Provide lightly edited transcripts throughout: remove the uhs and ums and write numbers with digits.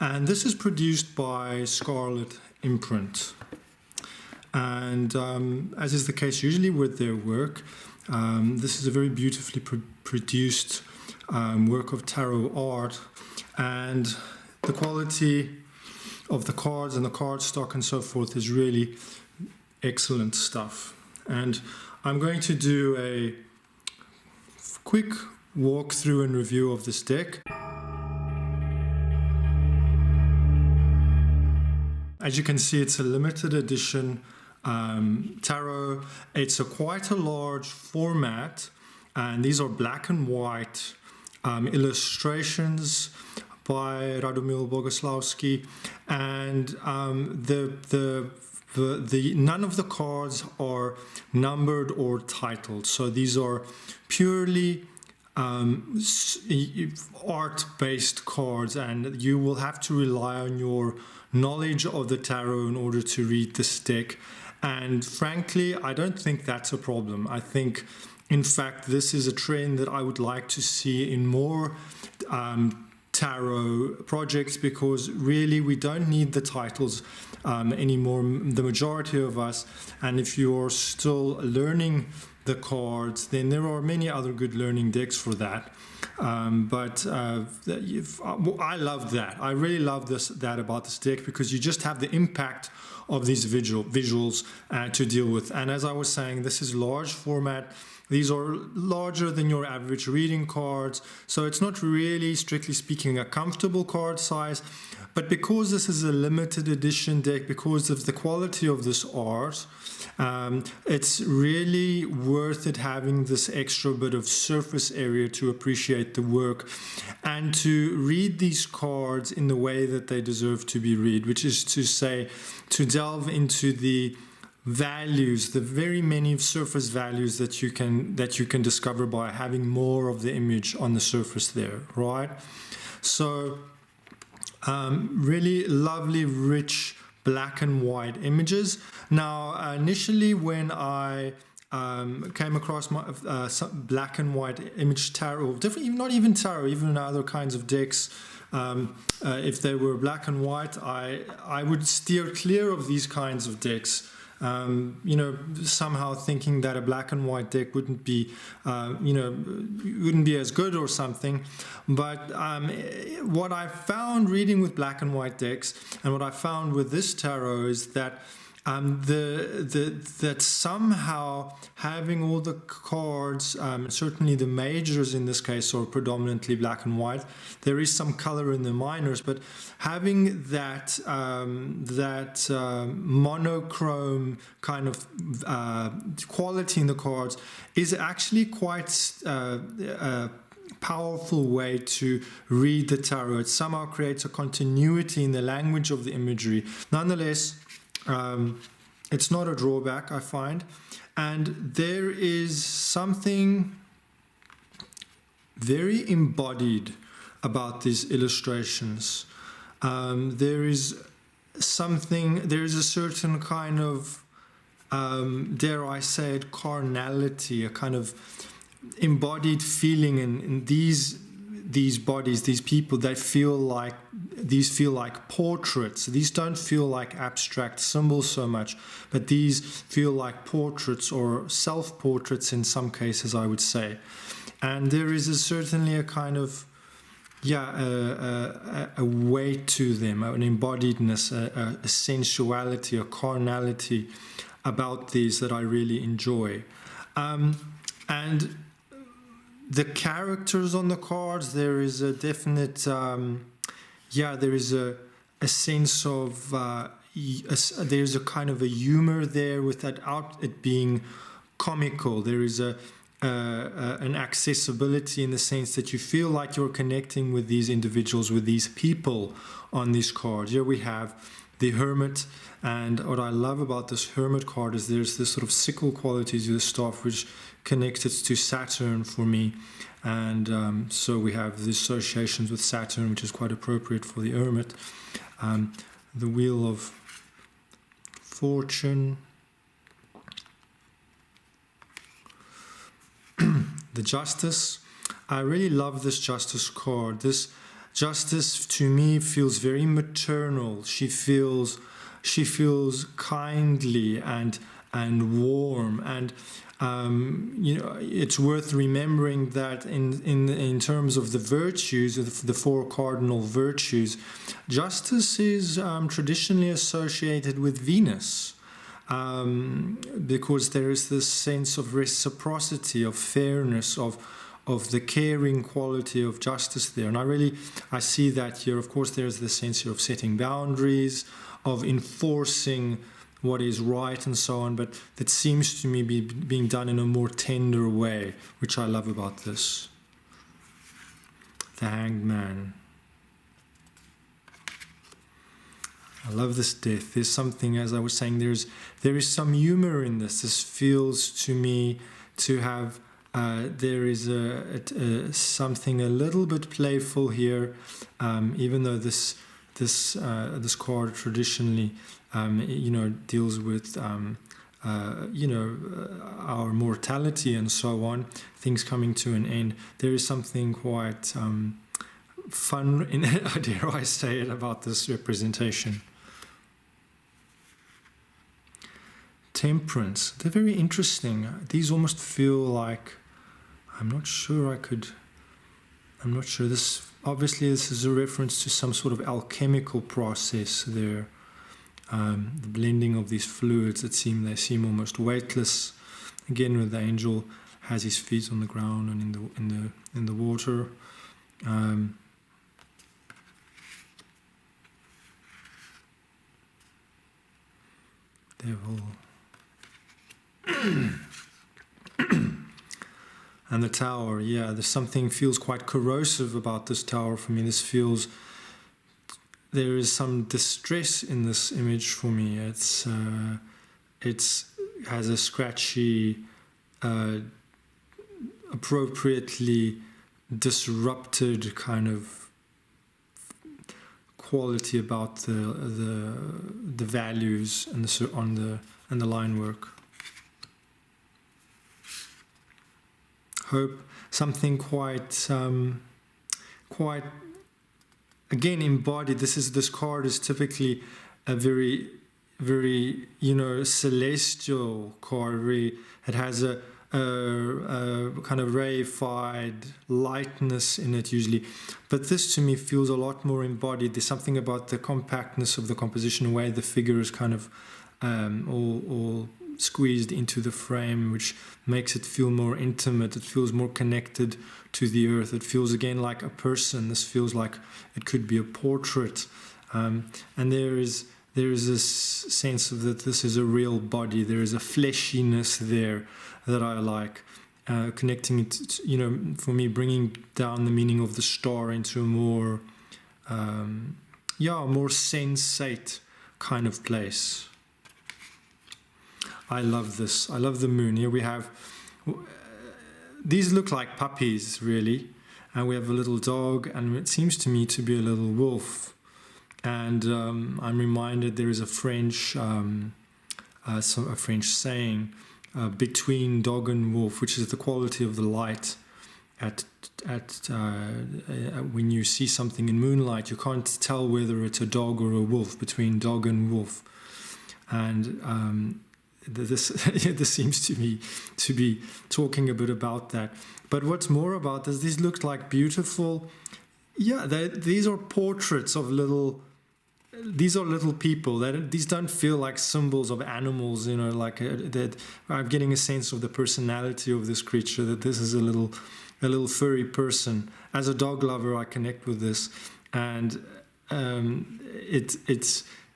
And this is produced by Scarlet Imprint. And as is the case usually with their work, this is a very beautifully produced work of tarot art, and the quality of the cards and the cardstock and so forth is really excellent stuff. And I'm going to do a quick walkthrough and review of this deck. As you can see, it's a limited edition tarot. It's quite a large format, and these are black and white illustrations by Radomił Bogusławski, and none of the cards are numbered or titled. So these are purely art-based cards, and you will have to rely on your knowledge of the tarot in order to read this deck. And frankly, I don't think that's a problem. I think, in fact, this is a trend that I would like to see in more tarot projects, because really we don't need the titles anymore, the majority of us. And if you're still learning the cards, then there are many other good learning decks for that. I love that. I really love that about this deck, because you just have the impact of these visuals to deal with. And as I was saying, this is large format. These are larger than your average reading cards, so it's not really, strictly speaking, a comfortable card size. But because this is a limited edition deck, because of the quality of this art, it's really worth it having this extra bit of surface area to appreciate the work and to read these cards in the way that they deserve to be read, which is to say, to delve into the values, the very many surface values that you can discover by having more of the image on the surface there, right? So really lovely, rich black and white images. Now, initially when I came across my some black and white image tarot, not even tarot, even other kinds of decks, if they were black and white, I would steer clear of these kinds of decks. Somehow thinking that a black and white deck wouldn't be as good or something. But what I found reading with black and white decks, and what I found with this tarot, is that that somehow having all the cards, certainly the majors in this case are predominantly black and white. There is some color in the minors, but having that monochrome kind of quality in the cards is actually quite a powerful way to read the tarot. It somehow creates a continuity in the language of the imagery. Nonetheless, it's not a drawback, I find. And there is something very embodied about these illustrations. There is a certain kind of, dare I say it, carnality, a kind of embodied feeling in these bodies, these people. These feel like portraits. These don't feel like abstract symbols so much, but these feel like portraits, or self-portraits in some cases, I would say. And there is certainly a kind of a weight to them, an embodiedness, a sensuality, a carnality about these that I really enjoy. And the characters on the cards, there is a definite, there is a sense of, there's a kind of a humor there without it being comical. There is an accessibility in the sense that you feel like you're connecting with these individuals, with these people on these cards. Here we have the Hermit, and what I love about this Hermit card is there's this sort of sickle quality to the staff, which connects it to Saturn for me, and so we have the associations with Saturn, which is quite appropriate for the Hermit. The Wheel of Fortune, the Justice. I really love this Justice card. This Justice to me feels very maternal. She feels kindly and warm, and it's worth remembering that in terms of the virtues, of the four cardinal virtues, justice is traditionally associated with Venus, because there is this sense of reciprocity, of fairness, of the caring quality of justice there. And I see that here. Of course, there's the sense here of setting boundaries, of enforcing what is right and so on, but that seems to me being done in a more tender way, which I love about this. The Hanged Man. I love this death. There's something, as I was saying, there is some humor in this. This feels to me to have there is something a little bit playful here, even though this card traditionally deals with our mortality and so on, things coming to an end. There is something quite fun in it, dare I say it, about this representation. Temperance. They're very interesting. These almost feel like, I'm not sure. This is a reference to some sort of alchemical process there. The blending of these fluids they seem almost weightless. Again, where the angel has his feet on the ground and in the water. Devil. And the tower, there's something feels quite corrosive about this tower for me. There is some distress in this image for me. It has a scratchy, appropriately disrupted kind of quality about the values and the line work. Hope, something quite again embodied. This card is typically a very, very celestial card. It has a kind of reified lightness in it usually, but this to me feels a lot more embodied. There's something about the compactness of the composition, the way the figure is kind of all squeezed into the frame, which makes it feel more intimate. It feels more connected to the earth. It feels again like a person. This feels like it could be a portrait, and there is this sense of that this is a real body. There is a fleshiness there that I like, connecting it, for me, bringing down the meaning of the star into a more more sensate kind of place. I love this. I love the moon. Here we have, these look like puppies, really. And we have a little dog, and it seems to me to be a little wolf. And I'm reminded there is a French saying, between dog and wolf, which is the quality of the light. When you see something in moonlight, you can't tell whether it's a dog or a wolf, between dog and wolf. And this seems to me to be talking a bit about that. But what's more about this, these look like beautiful, these are portraits of these are little people. These don't feel like symbols of animals, that I'm getting a sense of the personality of this creature, that this is a little furry person. As a dog lover, I connect with this, and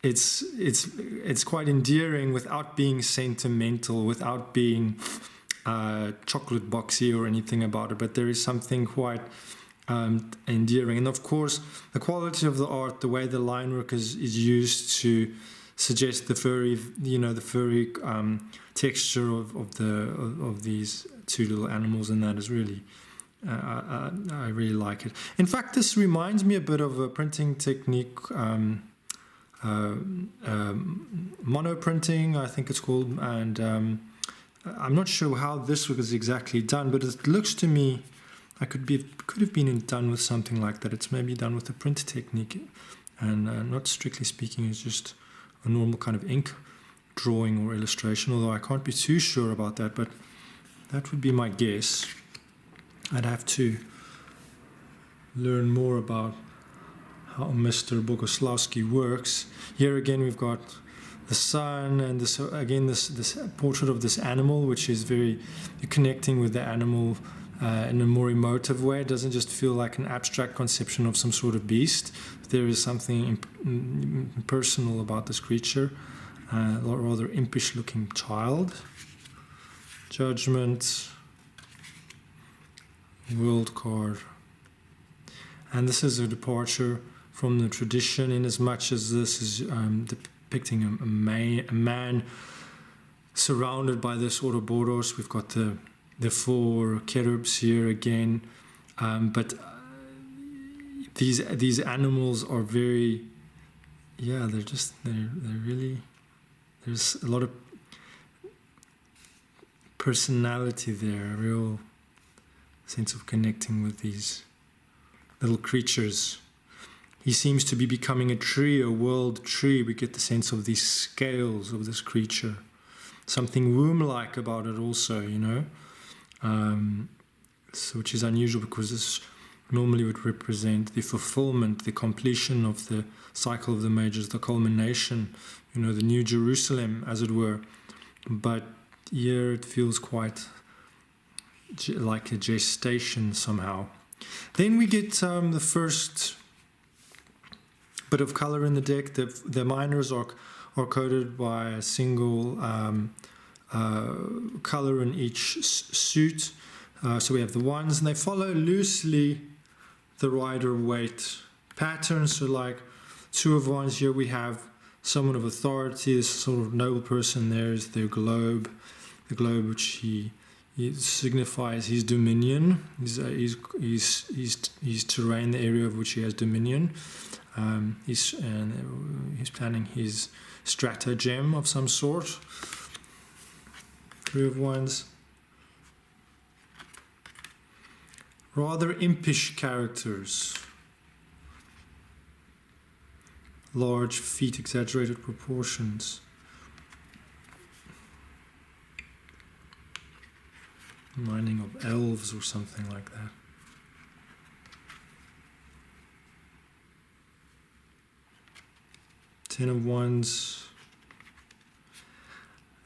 it's quite endearing without being sentimental, without being chocolate boxy or anything about it. But there is something quite endearing, and of course, the quality of the art, the way the line work is used to suggest the furry, texture of these two little animals, and that is really. I really like it. In fact, this reminds me a bit of a printing technique. Mono printing, I think it's called, and I'm not sure how this was exactly done, but it looks to me could have been done with something like that. It's maybe done with a print technique, and not strictly speaking, it's just a normal kind of ink drawing or illustration, although I can't be too sure about that, but that would be my guess. I'd have to learn more about how Mr. Bogusławski works. Here again we've got the sun, and this portrait of this animal, which is very connecting with the animal in a more emotive way. It doesn't just feel like an abstract conception of some sort of beast. There is something impersonal about this creature, a rather impish looking child. Judgment, World card. And this is a departure from the tradition, in as much as this is depicting a man surrounded by this Ouroboros. We've got the four cherubs here again, but these animals are very, they're really, there's a lot of personality there, a real sense of connecting with these little creatures. He seems to be becoming a tree, a world tree. We get the sense of these scales of this creature, something womb-like about it also, which is unusual, because this normally would represent the fulfillment, the completion of the cycle of the majors, the culmination, the New Jerusalem, as it were. But here it feels quite like a gestation somehow. Then we get the first bit of color in the deck. The minors are coded by a single color in each suit. So we have the ones, and they follow loosely the Rider-Waite pattern. So like two of wands, here we have someone of authority, this sort of noble person. There is their globe, the globe which he signifies his dominion, his terrain, the area of which he has dominion. He's planning his stratagem of some sort. Three of wands. Rather impish characters. Large feet, exaggerated proportions. Reminding of elves or something like that. Ten of wands.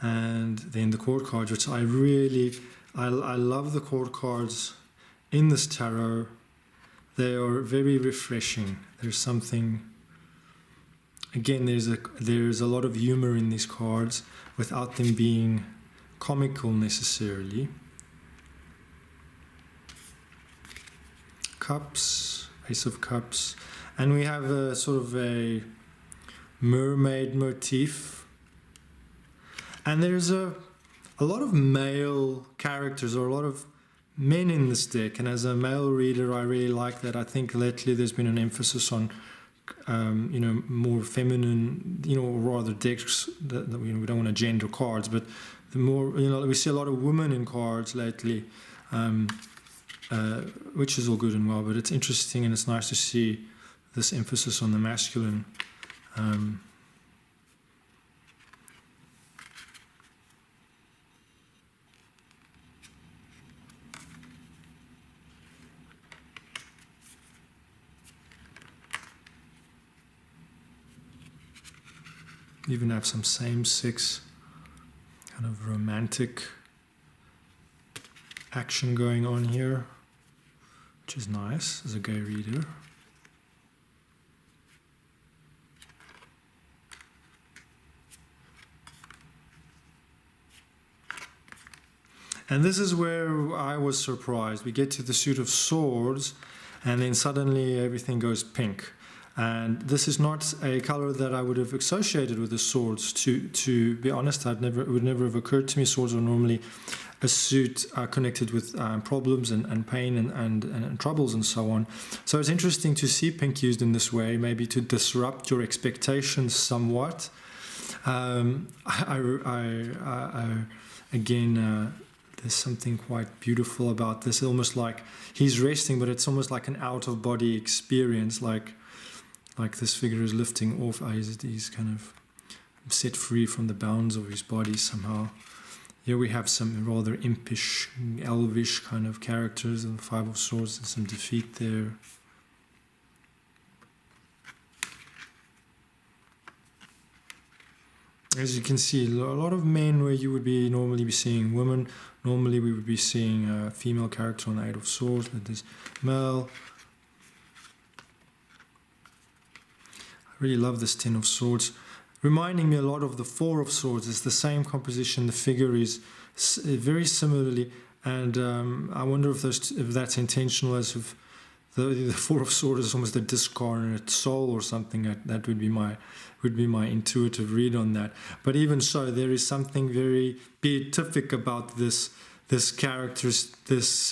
And then the court cards, which I love the court cards in this tarot. They are very refreshing. There's something, again, there's a lot of humor in these cards without them being comical necessarily. Cups, Ace of Cups, and we have a sort of a mermaid motif, and there's a lot of male characters, or a lot of men in this deck, and as a male reader I really like that. I think lately there's been an emphasis on more feminine, or rather decks that we don't want to gender cards, but the more, we see a lot of women in cards lately, which is all good and well, but it's interesting and it's nice to see this emphasis on the masculine. Even have some same-sex kind of romantic action going on here, which is nice as a gay reader. And this is where I was surprised. We get to the suit of swords, and then suddenly everything goes pink. And this is not a color that I would have associated with the swords. To be honest, it would never have occurred to me. Swords are normally a suit connected with problems and pain and troubles and so on. So it's interesting to see pink used in this way, maybe to disrupt your expectations somewhat. Again, there's something quite beautiful about this. Almost like he's resting, but it's almost like an out-of-body experience, like this figure is lifting off. He's kind of set free from the bounds of his body somehow. Here we have some rather impish, elvish kind of characters in the Five of Swords and some defeat there. As you can see, a lot of men where you would normally be seeing women. Normally we would be seeing a female character on the Eight of Swords, but there's male. I really love this Ten of Swords. Reminding me a lot of the Four of Swords. It's the same composition. The figure is very similarly, and I wonder if that's intentional, as if the Four of Swords is almost a discarnate soul or something. That would be my intuitive read on that. But even so, there is something very beatific about this character, this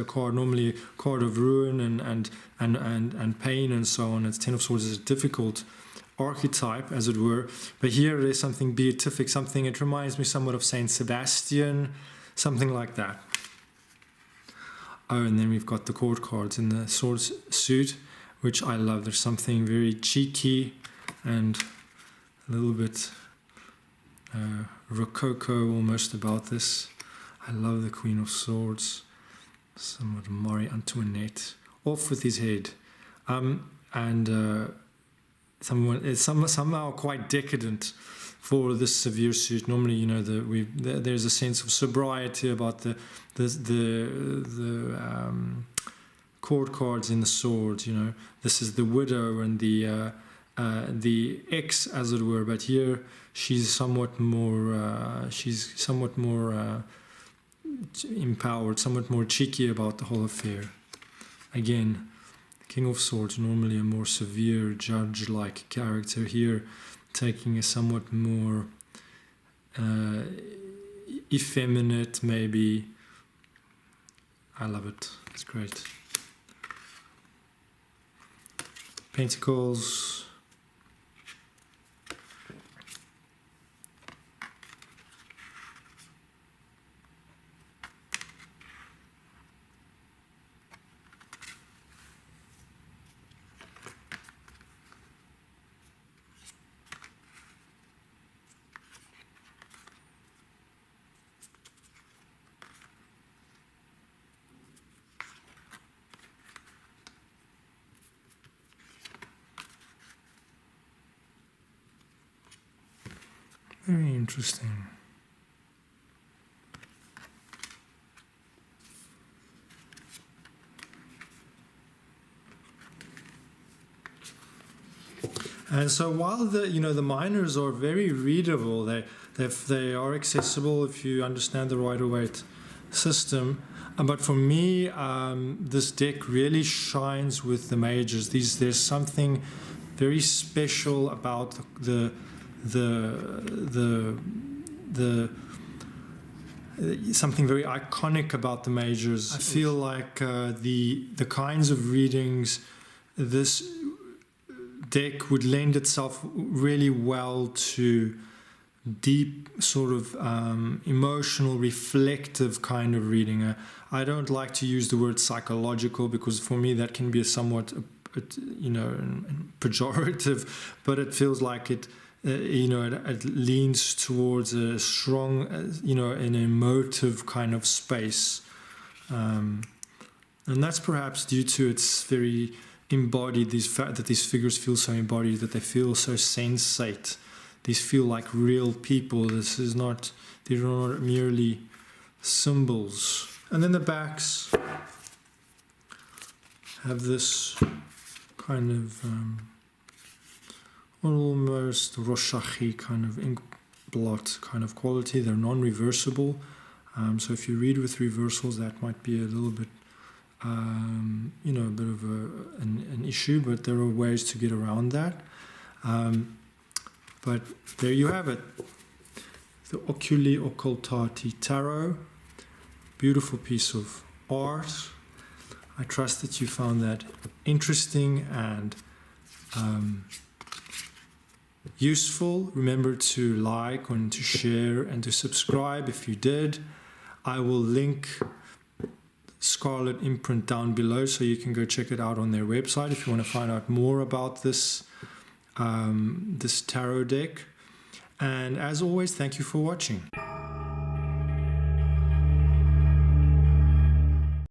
card. Normally a card of ruin and pain and so on. It's Ten of Swords is a difficult archetype, as it were, but here there's something beatific, something, it reminds me somewhat of Saint Sebastian, something like that. Oh, and then we've got the court cards in the swords suit, which I love. There's something very cheeky and a little bit rococo almost about this. I love the Queen of Swords, somewhat Marie Antoinette, off with his head, it's somehow quite decadent for this severe suit. Normally, you know, there's a sense of sobriety about the court cards in the swords. You know, this is the widow and the ex, as it were. But here she's somewhat more empowered, somewhat more cheeky about the whole affair. Again, King of Swords, normally a more severe, judge-like character, here taking a somewhat more effeminate, maybe. I love it. It's great. Pentacles. Very interesting. And so while the minors are very readable, they are accessible if you understand the Rider-Waite system. But for me, this deck really shines with the majors. There's something very special about something very iconic about the majors. I feel like the kinds of readings this deck would lend itself really well to deep sort of emotional, reflective kind of reading. I don't like to use the word psychological, because for me that can be a somewhat pejorative, but it feels like it leans towards a strong, an emotive kind of space. And that's perhaps due to its very embodied, that these figures feel so embodied, that they feel so sensate. These feel like real people. They're not merely symbols. And then the backs have this kind of almost Rorschach-y kind of ink blot kind of quality. They're non-reversible, so if you read with reversals, that might be a little bit, a bit of an issue. But there are ways to get around that. But there you have it, the Oculi Occultati Tarot. Beautiful piece of art. I trust that you found that interesting and useful. Remember to like and to share and to subscribe if you did. I will link Scarlet Imprint down below so you can go check it out on their website if you want to find out more about this this tarot deck. And as always, thank you for watching.